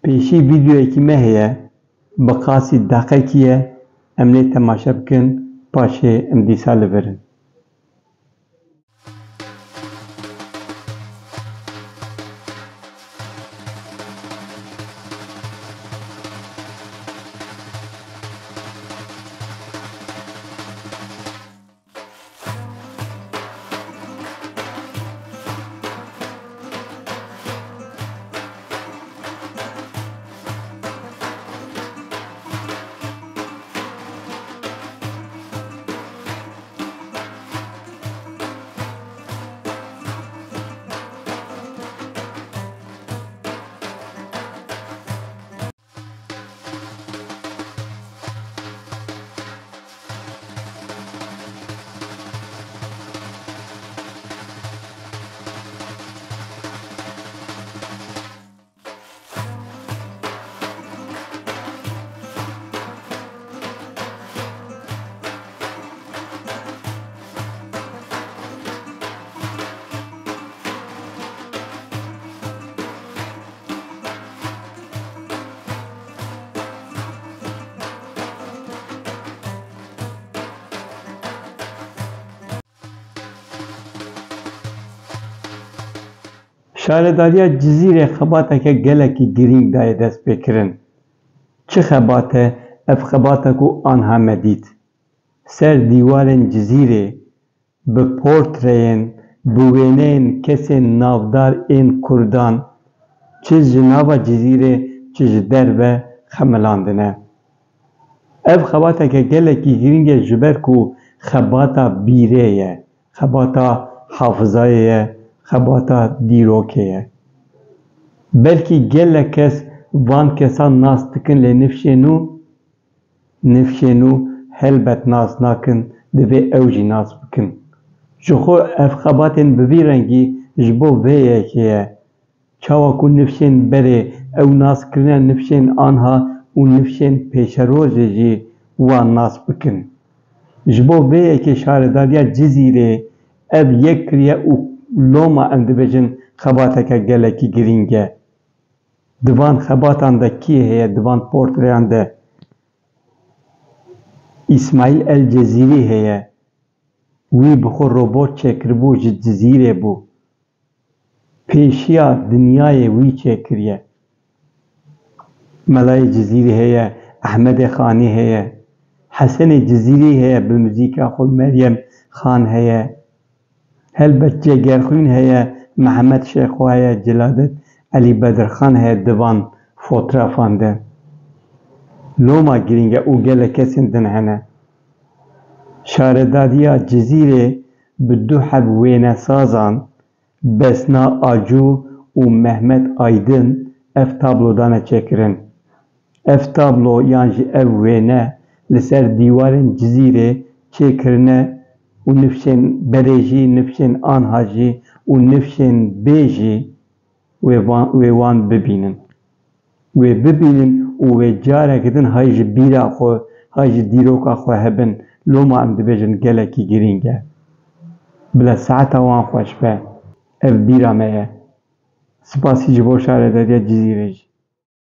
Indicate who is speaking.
Speaker 1: پیشی ویدیویکی me heye bi qasî deqekî ye em lê temaşe bikin paşê em dîsa li verin. Şaredariya Cizîrê xebateke gelekî girîng daye destpêkirin. Çi xebat e ev xebatek û anha me dît. Ser dîwarên Cizîrê bi portreyên bi wêneyên kesên navdar ên Kurdan çi ji nava Cizîrê çi ji derve xemilandine. Ev xebateke gelekî girîng e ji ber ku xebata bîrê ye, xebata hafızayê ye, xebata dîrokê ye. Belkî gelek kes van kesan nas dikin lê nifşên nû helbet nas nakin, divê ew jî nas bikin. Ji xwe ev xebatên bi vî rengî ji bo vê yekê ye. Çawa ku nifşên berê ew naskirina nifşên anha û nifşên pêşerojê jî wan nas bikin. Ji bo vê yekê Şaredariya Cizîrê ev yek kiriye û loma em dibêjin xebateke gelekî girîng e. Di van xebatan de kî heye di van portreyan de? İsmaîl El-Cezîrî heye. Wî bi xwe robot çêkiribû ji Cizîrê bû. Pêşiya dinyayê wî çêkiriye. Melayê Cizîrî heye, Ehmedê Xanî heye, Hesenê Cizîrî heye bi muzîka xwe, Meryem Xan heye. Helbet Cegerxwîn heye, Mehmed Şêxo heye, Ciladet Elî Bedirxan heye di van fotrafan de. Loma girîng e û gelek kesên din hene. Şaredariya Cizîrê bi du hev wênesazan Besna Acû û Mehmet Aydin ev tablo dane çêkirin. Ev tablo yan jî ev wêne li ser dîwarên Cizîrê çêkirine û nifşên berê jî, nifşên anha jî û nifşên bê jî wê wan bibînin. Wê bibînin û wê carekî din hay ji bîra xwe, hay ji dîroka xwe hebin. Loma em dibêjin gelekî girîng e. Bila saeta wan xweş be. Ev bîra me ye. Spasî ji bo Şaredariya Cizîrê jî.